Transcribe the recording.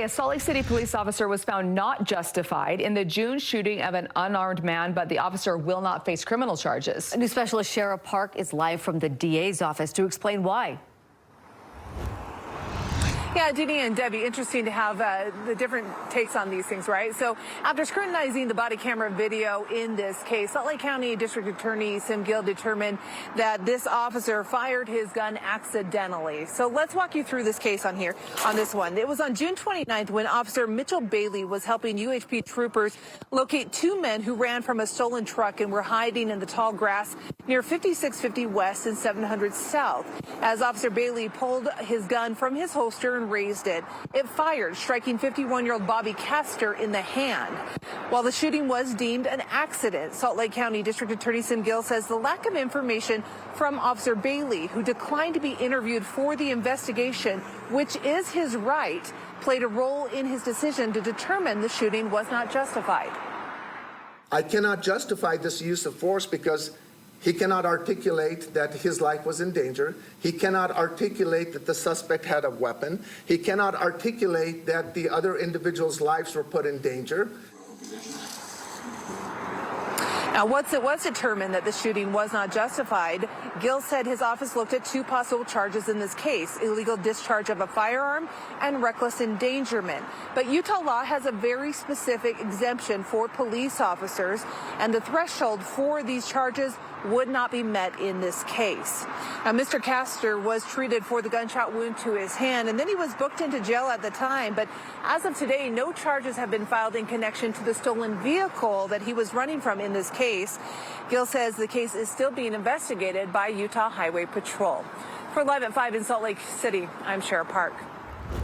a Salt Lake City police officer was found not justified in the June shooting of an unarmed man, but the officer will not face criminal charges. News specialist Shara Park is live from the DA's office to explain why. Yeah, Jeannie and Debbie, interesting to have the different takes on these things, right? So after scrutinizing the body camera video in this case, Salt Lake County District Attorney Gill determined that this officer fired his gun accidentally. So let's walk you through this case on this one. It was on June 29th when Officer Mitchell Bailey was helping UHP troopers locate two men who ran from a stolen truck and were hiding in the tall grass near 5650 West and 700 South. As Officer Bailey pulled his gun from his holster and raised it, it fired, striking 51-year-old Bobby Castor in the hand. While the shooting was deemed an accident, Salt Lake County District Attorney Gill says the lack of information from Officer Bailey, who declined to be interviewed for the investigation, which is his right, played a role in his decision to determine the shooting was not justified. I cannot justify this use of force because he cannot articulate that his life was in danger. He cannot articulate that the suspect had a weapon. He cannot articulate that the other individuals' lives were put in danger. Now, once it was determined that the shooting was not justified, Gill said his office looked at two possible charges in this case: illegal discharge of a firearm and reckless endangerment. But Utah law has a very specific exemption for police officers, and the threshold for these charges would not be met in this case. Now, Mr. Castor was treated for the gunshot wound to his hand, and then he was booked into jail at the time. But as of today, no charges have been filed in connection to the stolen vehicle that he was running from in this case. Gill says the case is still being investigated by Utah Highway Patrol. For Live at 5 in Salt Lake City, I'm Shara Park.